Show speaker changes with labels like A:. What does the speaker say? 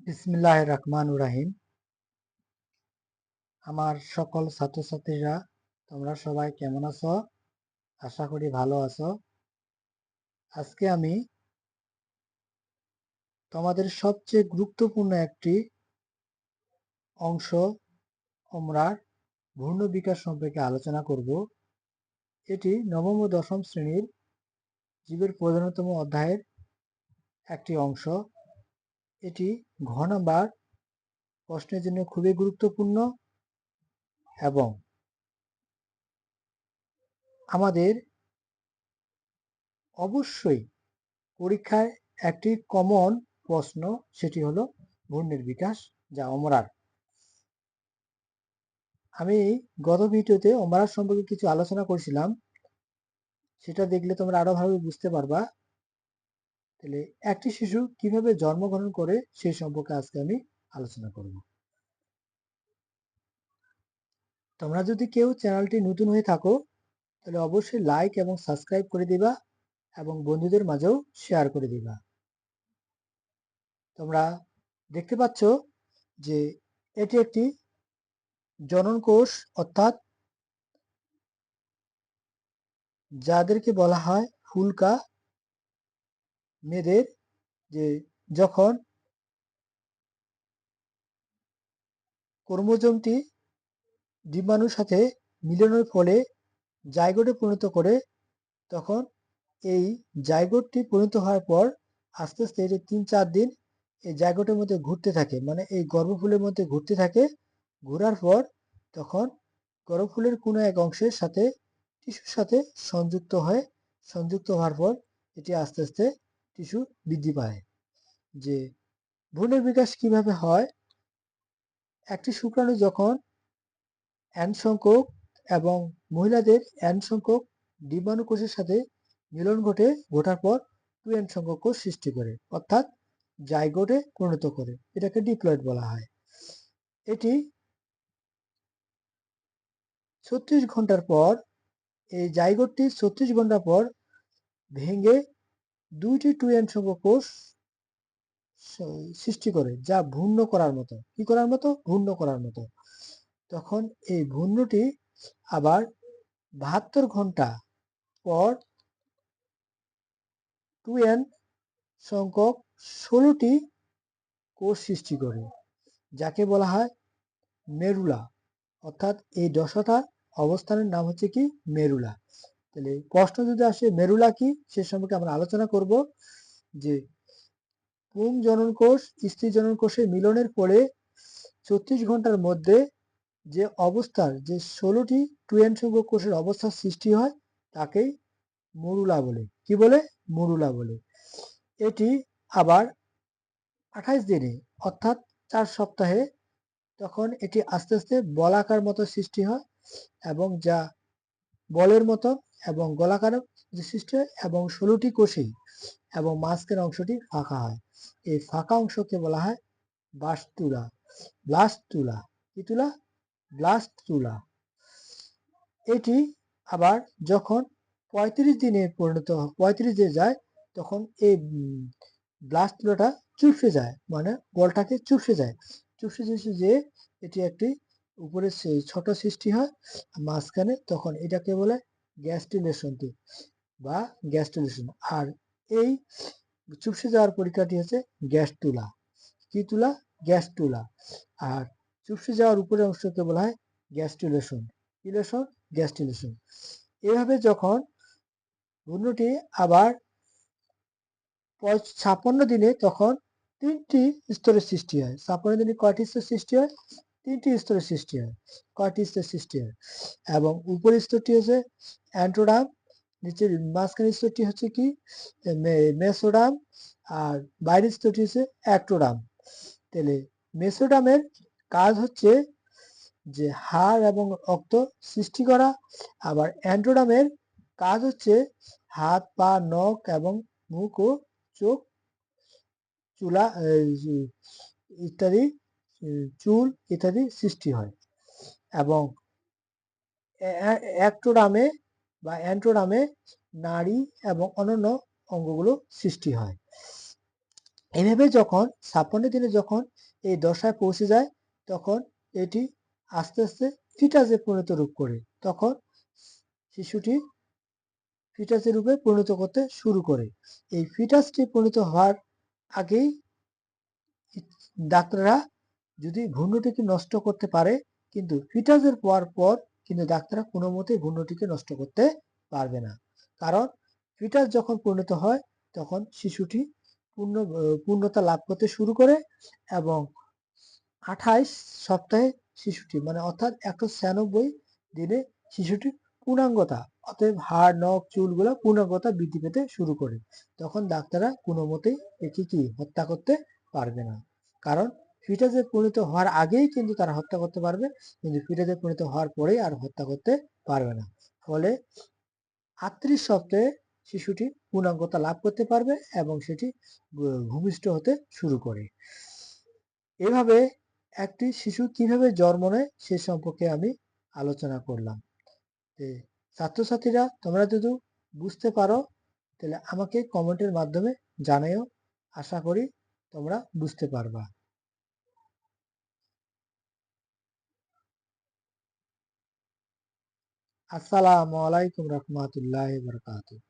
A: বিসমিল্লাহির রহমানির রহিম। আমার সকল ছাত্রছাত্রীরা তোমরা সবাই কেমন আছো? আশা করি ভালো আছো। আজকে আমি তোমাদের সবচেয়ে গুরুত্বপূর্ণ একটি অংশ ওমরার ভূর্ণ বিকাশ সম্পর্কে আলোচনা করব। এটি নবম ও দশম শ্রেণীর জীবের প্রধানতম অধ্যায়ের একটি অংশ। এটি ঘ নাম্বার প্রশ্নের জন্য খুবই গুরুত্বপূর্ণ এবং আমাদের অবশ্যই পরীক্ষায় একটি কমন প্রশ্ন, সেটি হলো ঘূর্ণির বিকাশ, যা ওমরার। আমি গত ভিডিওতে ওমরার সম্পর্কে কিছু আলোচনা করেছিলাম, সেটা দেখলে তোমরা আরো ভালোভাবে বুঝতে পারবা। তাহলে একটি শিশু কিভাবে জন্মগ্রহণ করে সেই সম্পর্কে আজকে আমি আলোচনা করব। তোমরা যদি কেউ চ্যানেলটি নতুন হয়ে থাকো তাহলে অবশ্যই লাইক এবং সাবস্ক্রাইব করে দিবা এবং বন্ধুদের মাঝেও শেয়ার করে দিবা। তোমরা দেখতে পাচ্ছ যে এটি একটি জনন কোষ, অর্থাৎ যাদেরকে বলা হয় ফুলকা মেয়েদের, যে যখন ক্রোমোজোমটি ডিম্বাণুর সাথে মিলনের ফলে জাইগোটে পরিণত করে, তখন এই জাইগোটটি পরিণত হওয়ার পর আস্তে আস্তে এটি 3-4 দিন এই জাইগোটের মধ্যে ঘুরতে থাকে, মানে এই গর্ভফুলের মধ্যে ঘুরতে থাকে। ঘোরার পর তখন গর্ভফুলের কোনো এক অংশের সাথে টিস্যুর সাথে সংযুক্ত হওয়ার পর এটি আস্তে আস্তে টিস্যু বৃদ্ধি পায়। যে ভ্রূণের বিকাশ কিভাবে হয়, একটি শুক্রাণু যখন N সংখ্যক এবং মহিলাদের N সংখ্যক ডিম্বাণু কোষের সাথে মিলন ঘটার পর 2N সংখ্যক কোষ সৃষ্টি করে, অর্থাৎ জাইগোটে পরিণত করে। এটাকে ডিপ্লয়েড বলা হয়। এটি 36 ঘন্টার পর, এই জাইগোটটি 36 ঘন্টা পর ভেঙে 2টি 2N সংখ্যক কোষ সৃষ্টি করে, যা ভূর্ণ করার মতো। কি করার মতো? ভূর্ণ করার মতো। তখন এই ভূর্ণটি আবার 72 ঘন্টা পর 2N সংখ্যক 16টি কোষ সৃষ্টি করে, যাকে বলা হয় মেরুলা। অর্থাৎ এই দশাটার অবস্থানের নাম হচ্ছে কি? মেরুলা। তাহলে প্রশ্ন যদি আসে মেরুলা কি, সে সম্পর্কে আমরা আলোচনা করব। যে পুং জনন কোষ স্ত্রী জনন কোষের মিলনের পরে 36 ঘন্টার মধ্যে যে অবস্থার, যে 16টি 2N সংখ্যক কোষের অবস্থার সৃষ্টি হয়, তাকেই মরুলা বলে। কি বলে? মরুলা বলে। এটি আবার 28 দিনে, অর্থাৎ 4 সপ্তাহে তখন এটি আস্তে আস্তে বলাকার মতো সৃষ্টি হয়, এবং যা বলের মতো এবং গোলাকার যে সৃষ্টি হয়, এবং 16টি কোষেই এবং মাঝখানের অংশটি ফাঁকা হয়। এই ফাঁকা অংশকে বলা হয় ব্লাস্টুলা। ব্লাস্টুলা কি তুলা? ব্লাস্টুলা। এটি আবার যখন 35 দিনে 35 দিনে যায়, তখন এই ব্লাস্টুলাটা চুপসে যায়, মানে বলটাকে চুপসে যায়। চুপসে যে এটি একটি উপরে ছোট সৃষ্টি হয় মাঝখানে, তখন এটাকে বলে গ্যাস্ট্রিলেশন বা গ্যাস্ট্রিলেশন। আর এই চুপসে যাওয়ার পরীক্ষাটি হচ্ছে গ্যাস তুলা। কি তুলা? গ্যাস তুলা। আর চুপসে যাওয়ার উপরের অংশকে বলা হয় গ্যাস্ট্রিলেশন। ইলেশন, গ্যাস্ট্রিলেশন। এভাবে যখন ভ্রূণটি আবার 56 দিনে, তখন 3টি স্তরের সৃষ্টি হয়। 56 দিনে কয়টি স্তর সৃষ্টি হয়? 3টি স্তরের সৃষ্টি হয়। কয়টি স্তর সৃষ্টি হয়? এবং উপরের স্তরটি হচ্ছে অ্যান্টোডাম, নিচের মাঝখানের স্তরটি হচ্ছে কি? মেসোডাম, আর বাইরের স্তরটি হচ্ছে অ্যাক্টোডাম। তাহলে মেসোডামের কাজ হচ্ছে যে হাড় এবং রক্ত সৃষ্টি করা, আবার অ্যান্টোডামের কাজ হচ্ছে হাত, পা, নখ এবং মুখ ও চোখ, চুলা ইত্যাদি, চুল ইত্যাদি সৃষ্টি হয়। এবং অ্যাক্টোডামে বা অ্যান্টোডামে নাড়ি এবং অন্যান্য অঙ্গগুলো সৃষ্টি হয়। এভাবে যখন 56 দিনে যখন এই দশায় পৌঁছে যায় তখন এটি আস্তে আস্তে ফিটাসে পরিণত রূপ করে। তখন শিশুটি ফিটাসের রূপে পরিণত করতে শুরু করে। এই ফিটাসটি পরিণত হওয়ার আগেই ডাক্তাররা যদি ভ্রূণটিকে নষ্ট করতে পারে, কিন্তু ফিটাসের পাওয়ার পর কিন্তু ডাক্তাররা কোনো মতেই ভ্রূণটিকে নষ্ট করতে পারবে না। কারণ ফিটাস যখন পরিণত হয় তখন শিশুটি পূর্ণতা লাভ করতে শুরু করে এবং 28 সপ্তাহে শিশুটি মানে অর্থাৎ 196 দিনে শিশুটি পূর্ণাঙ্গতা অতএব হাড় নখ চুলগুলো পূর্ণাঙ্গতা বৃদ্ধি পেতে শুরু করে। তখন ডাক্তাররা কোনো মতেই একে কি হত্যা করতে পারবে না। কারণ ফিটাসে পরিণত হওয়ার আগেই কিন্তু তারা হত্যা করতে পারবে, কিন্তু ফিটাসে পরিণত হওয়ার পরেই আর হত্যা করতে পারবে না। ফলে 38 সপ্তাহে শিশুটি পূর্ণাঙ্গতা লাভ করতে পারবে এবং সেটি ভূমিষ্ঠ হতে শুরু করে। এভাবে একটি শিশু কিভাবে জন্ম নেয় সে সম্পর্কে আমি আলোচনা করলাম। ছাত্রছাত্রীরা তোমরা যদি বুঝতে পারো তাহলে আমাকে কমেন্টের মাধ্যমে জানাইও। আশা করি তোমরা বুঝতে পারবা। আসসালামু আলাইকুম রহমতুল্লাহি ওয়া বারাকাতুহু।